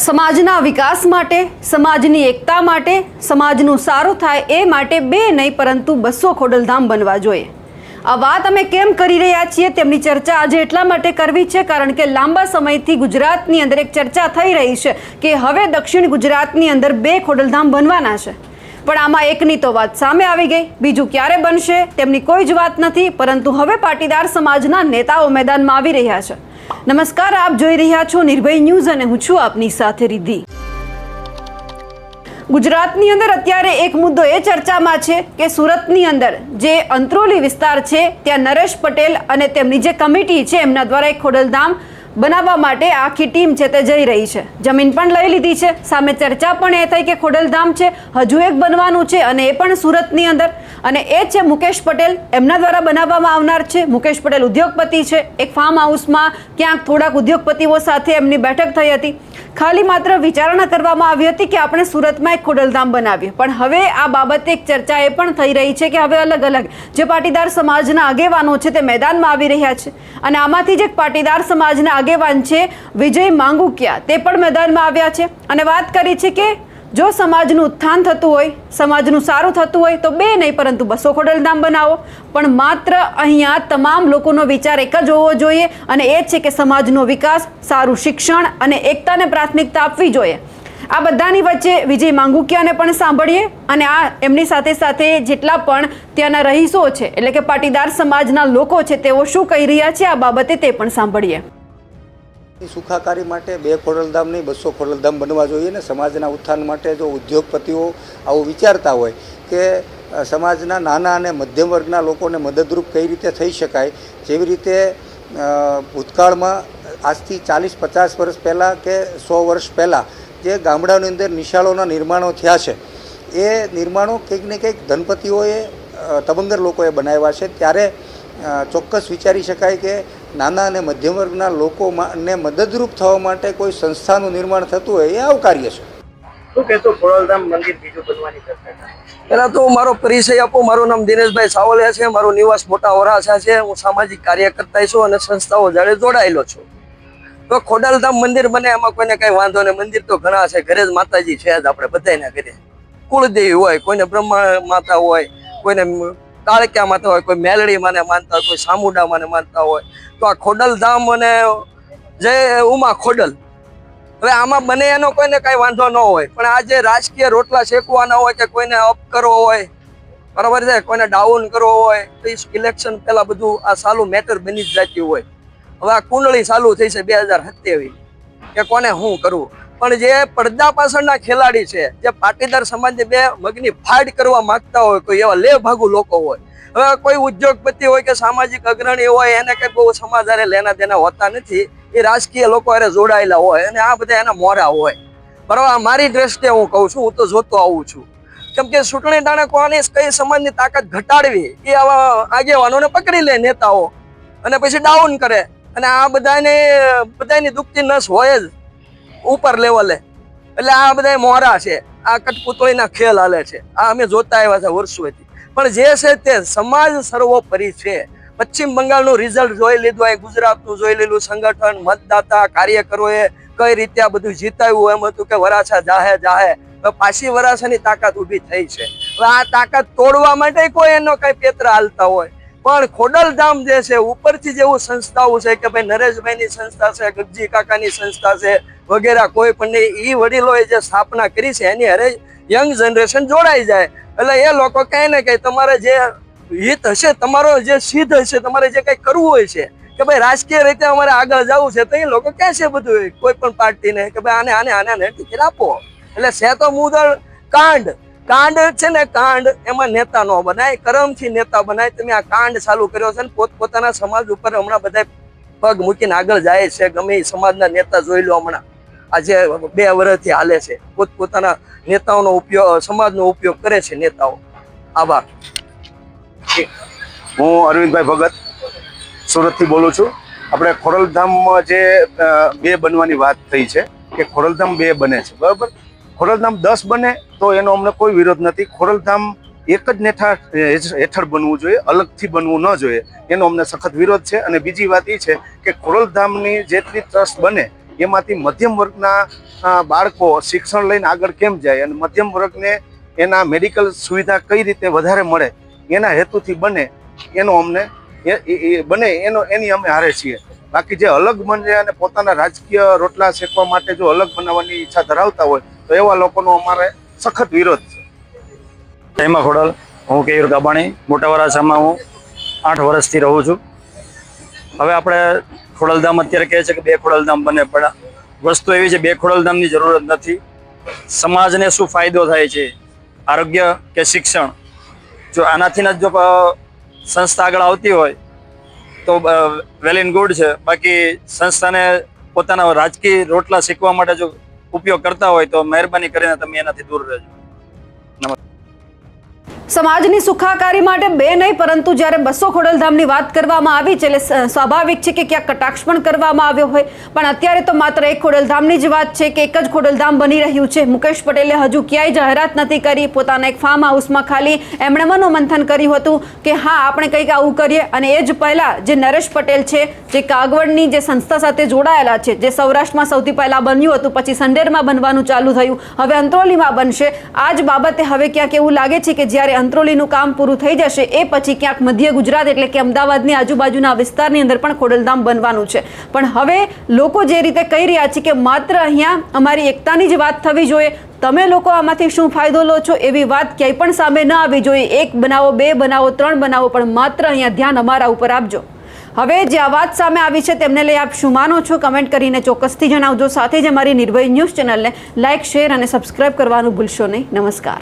સમાજના વિકાસ માટે, સમાજની એકતા માટે, સમાજનું સારું થાય એ માટે બે નહીં પરંતુ 200 ખોડલધામ બનવા જોઈએ। આ વાત અમે કેમ કરી રહ્યા છીએ તેમની ચર્ચા આજે એટલા માટે કરવી છે કારણ કે લાંબા સમયથી ગુજરાતની અંદર એક ચર્ચા થઈ રહી છે કે હવે દક્ષિણ ગુજરાતની અંદર 2 ખોડલધામ બનવાના છે, પણ આમાં એકની તો વાત સામે આવી ગઈ, બીજું ક્યારે બનશે તેમની કોઈ જ વાત નથી, પરંતુ હવે પાટીદાર સમાજના નેતાઓ મેદાનમાં આવી રહ્યા છે। નમસ્કાર, આપ જોઈ રહ્યા છો નિર્ભય ન્યૂઝ અને હું છું આપની સાથે રિદ્ધિ। ગુજરાતની અંદર અત્યારે એક મુદ્દો એ ચર્ચામાં છે કે સુરતની અંદર જે અંત્રોલી વિસ્તાર છે ત્યાં નરેશ પટેલ અને તેમની જે કમિટી છે એમના દ્વારા એક ખોડલધામ બનાવવા માટે આખી ટીમ છે તે જઈ રહી છે, જમીન પણ લઈ લીધી છે, સામે ચર્ચા પણ એ થઈ કે ખોડલધામ છે હજુ એક બનવાનું છે અને એ પણ સુરતની અંદર, અને એ છે મુકેશ પટેલ, એમના દ્વારા બનાવવામાં આવનાર છે। મુકેશ પટેલ ઉદ્યોગપતિ છે, એક ફાર્મ હાઉસમાં ક્યાંક થોડાક ઉદ્યોગપતિઓ સાથે એમની બેઠક થઈ હતી, ખાલી માત્ર વિચારણા કરવામાં આવી હતી કે આપણે સુરતમાં એક ખોડલધામ બનાવીએ, પણ હવે આ બાબતે એક ચર્ચા એ પણ થઈ રહી છે કે હવે અલગ અલગ જે પાટીદાર સમાજના આગેવાનો છે તે મેદાનમાં આવી રહ્યા છે, અને આમાંથી જ એક પાટીદાર સમાજના આગેવાન છે વિજય માંગુકિયા, તે પણ મેદાનમાં આવ્યા છે અને વાત કરી છે કે જો સમાજનું ઉત્થાન થતું હોય, સમાજનું સારું થતું હોય તો બે નહીં પરંતુ 200 ખોડલધામ બનાવો, પણ માત્ર અહીંયા તમામ લોકોનો વિચાર એક જ હોવો જોઈએ અને એ છે કે સમાજનો વિકાસ, સારું શિક્ષણ અને એકતાને પ્રાથમિકતા આપવી જોઈએ। આ બધાની વચ્ચે વિજય માંગુકિયાને પણ સાંભળીએ અને આ એમની સાથે સાથે જેટલા પણ ત્યાંના રહીશો છે એટલે કે પાટીદાર સમાજના લોકો છે તેઓ શું કહી રહ્યા છે આ બાબતે તે પણ સાંભળીએ। સુખાકારી માટે 2 ખોડલધામ નહીં 200 ખોડલધામ બનવા જોઈએ ને સમાજના ઉત્થાન માટે જો ઉદ્યોગપતિઓ આવું વિચારતા હોય કે સમાજના નાના અને મધ્યમ વર્ગના લોકોને મદદરૂપ કઈ રીતે થઈ શકાય, જેવી રીતે ભૂતકાળમાં આજથી 40-50 વર્ષ પહેલાં કે 100 વર્ષ પહેલાં જે ગામડાઓની અંદર નિશાળોના નિર્માણો થયા છે એ નિર્માણો કંઈક ને કંઈક ધનપતિઓએ તબંગર લોકોએ બનાવ્યા છે, ત્યારે ચોક્કસ વિચારી શકાય કે નાના અને મધ્યમ વર્ગના લોકોને મદદરૂપ થવા માટે કોઈ સંસ્થાનું નિર્માણ થતું હોય એ આવકાર્ય છે। શું કહેતો ખોડલધામ મંદિર બીજું બનવાની ચર્ચા? પહેલાં તો મારો પરિચય આપું, મારું નામ દિનેશભાઈ સાવલિયા છે, મારું નિવાસ મોટા વરાછા છે, હું સામાજિક કાર્યકર્તા છું અને સંસ્થાઓ જોડે જોડાયેલો છું। તો ખોડલધામ મંદિર બને એમાં કોઈને કંઈ વાંધો નહીં, મંદિર તો ઘણા છે, ઘરે જ માતાજી છે જ આપણે બધાના ઘરે, કુળદેવી હોય, કોઈને બ્રહ્મા માતા હોય, કોઈને કાળક્યા માતા હોય, કોઈ મેલડી માને માનતા હોય, કોઈ સામુડા માને માનતા હોય, તો આ ખોડલધામ અને જય ઉમા ખોડલ હવે આમાં બને એનો કોઈને કાંઈ વાંધો ન હોય, પણ આ જે રાજકીય રોટલા શેકવાના હોય કે કોઈને અપ કરવો હોય, બરાબર છે, કોઈને ડાઉન કરવો હોય તો ઇલેક્શન પહેલાં બધું આ સાલું મેટર બની જ જતી હોય। હવે આ કુંડળી ચાલુ થઈ છે 2027 કે કોને શું કરવું, પણ જે પડદા પાછળના ખેલાડી છે, જે પાટીદાર સમાજની 2 મગની ફાડ કરવા માંગતા હોય, કોઈ એવા લેભાગુ લોકો હોય, હવે કોઈ ઉદ્યોગપતિ હોય કે સામાજિક અગ્રણી હોય, એને કંઈ બહુ સમાજારે લેના દેના હોતા નથી, એ રાજકીય લોકો હારે જોડાયેલા હોય અને આ બધા એના મોરા હોય, બરાબર। મારી દ્રષ્ટિએ હું કહું છું, હું તો જોતો આવું છું, કેમ કે ચૂંટણી ટાણે કોની કઈ સમાજની તાકાત ઘટાડવી એ આવા આગેવાનોને પકડી લે નેતાઓ અને પછી ડાઉન કરે, અને આ બધાની દુખતી નસ હોય જ ઉપર લેવલે, એટલે આ બધા મોરા છે, આ કઠપુતળીના ખેલ હાલે છે, આ અમે જોતા આવ્યા છે વર્ષોથી, પણ જે છે તે સમાજ સર્વોપરી છે। પશ્ચિમ બંગાળનું રિઝલ્ટ જોઈ લીધું, અહીં ગુજરાતનું જોઈ લીધું, સંગઠન, મતદાતા, કાર્યકરોએ કઈ રીતે આ બધું જીતાવ્યું, એમ હતું કે વરાછા જાહે પાછી વરાછાની તાકાત ઊભી થઈ છે। હવે આ તાકાત તોડવા માટે કોઈ એનો કઈ પેતરા હાલતા હોય, પણ ખોડલધામ જે છે ઉપરથી જેવું સંસ્થાઓ છે કે ભાઈ નરેશભાઈની સંસ્થા છે, ગગજી કાકાની સંસ્થા છે વગેરે, કોઈ પણ એ વડીલોએ જે સ્થાપના કરી છે એની હારે યંગ જનરેશન જોડાઈ જાય, એટલે એ લોકો કહે ને કે તમારે જે હિત હશે, તમારો જે સિદ્ધ હશે, તમારે જે કંઈ કરવું હોય છે કે ભાઈ રાજકીય રીતે અમારે આગળ જવું છે, તો એ લોકો કહે છે બધું કોઈ પણ પાર્ટીને કે ભાઈ આને ટિકિટ આપો, એટલે છે તો મુદળ કાંડ છે ને, કાંડ એમાં નેતા ન બનાય, કરમથી નેતા બનાય। તમે આ કાંડ ચાલુ કર્યો છે ને પોતપોતાના સમાજ ઉપર હમણાં બધા પગ મૂકીને આગળ જાય છે, ગમે એ સમાજના નેતા જોઈ લો, હમણાં આજે 2 વર્ષથી હાલે છે, પોતપોતાના નેતાઓનો ઉપયોગ, સમાજનો ઉપયોગ કરે છે નેતાઓ। આભાર। હું અરવિંદભાઈ ભગત સુરતથી બોલું છું। આપણે ખોડલધામમાં જે 2 બનવાની વાત થઈ છે કે ખોડલધામ 2 બને છે, બરાબર, ખોડલધામ 10 બને તો એનો અમને કોઈ વિરોધ નથી, ખોડલધામ એક જ નેઠા હેઠળ બનવું જોઈએ, અલગથી બનવું ન જોઈએ, એનો અમને સખત વિરોધ છે। અને બીજી વાત એ છે કે ખોડલધામની જેટલી ટ્રસ્ટ બને એમાંથી મધ્યમ વર્ગના બાળકો શિક્ષણ લઈને આગળ કેમ જાય અને મધ્યમ વર્ગને એના મેડિકલ સુવિધા કઈ રીતે વધારે મળે એના હેતુથી બને એનો અમને બને એની અમે હારે છીએ. બાકી જે અલગ બને અને પોતાના રાજકીય રોટલા શેકવા માટે જો અલગ બનાવવાની ઈચ્છા ધરાવતા હોય તો એવા લોકોનો અમારે સખત વિરોધ છે. હેમા ખોડલ, હું કેયુર ગાબાણી, મોટા વરાછામાં હું 8 વર્ષથી રહું છું. હવે આપણે ખોડલધામ અત્યારે કહે છે કે 2 ખોડલધામ બને, પણ વસ્તુ એવી છે 2 ખોડલધામની જરૂરત નથી. સમાજને શું ફાયદો થાય છે, આરોગ્ય કે શિક્ષણ, જો આનાથી જ જો સંસ્થા આગળ આવતી હોય તો વેલ એન્ડ ગુડ છે. બાકી સંસ્થાને પોતાના રાજકીય રોટલા શીખવા માટે જો ઉપયોગ કરતા હોય તો મહેરબાની કરીને તમે એનાથી દૂર રહેજો. સમાજની સુખાકારી માટે 2 નહીં પરંતુ જ્યારે 200 ખોડલધામની વાત કરવામાં આવી છે એટલે સ્વાભાવિક છે કે ક્યાંક કટાક્ષ પણ કરવામાં આવ્યો હોય, પણ અત્યારે તો માત્ર 1 ખોડલધામની જ વાત છે કે 1 જ ખોડલધામ બની રહ્યું છે. મુકેશ પટેલે હજુ ક્યાંય જાહેરાત નથી કરી. પોતાના એક ફાર્મ હાઉસમાં ખાલી એમણે મનોમંથન કર્યું હતું કે હા આપણે કંઈક આવું કરીએ, અને એ જ પહેલાં જે નરેશ પટેલ છે જે કાગવડની જે સંસ્થા સાથે જોડાયેલા છે, જે સૌરાષ્ટ્રમાં સૌથી પહેલાં બન્યું હતું, પછી સંડેરમાં બનવાનું ચાલુ થયું, હવે અંત્રોલીમાં બનશે. આ જ બાબતે હવે ક્યાંક એવું લાગે છે કે જ્યારે અંત્રોલીનું કામ પૂરું થઈ જશે એ પછી ક્યાંક મધ્ય ગુજરાત એટલે કે અમદાવાદની આજુબાજુના વિસ્તારની અંદર પણ ખોડલધામ બનવાનું છે. પણ હવે લોકો જે રીતે કહી રહ્યા છે કે માત્ર અહીંયા અમારી એકતાની જ વાત થવી જોઈએ, તમે લોકો આમાંથી શું ફાયદો લો છો એવી વાત ક્યાંય પણ સામે ન આવી જોઈએ. 1 બનાવો, 2 બનાવો, 3 બનાવો, પણ માત્ર અહીંયા ધ્યાન અમારા ઉપર આપજો. હવે જે આ વાત સામે આવી છે તેમને લઈ આપ શું માનો છો કમેન્ટ કરીને ચોક્કસથી જણાવજો. સાથે જ અમારી નિર્ભય ન્યૂઝ ચેનલને લાઇક, શેર અને સબસ્ક્રાઇબ કરવાનું ભૂલશો નહીં. નમસ્કાર.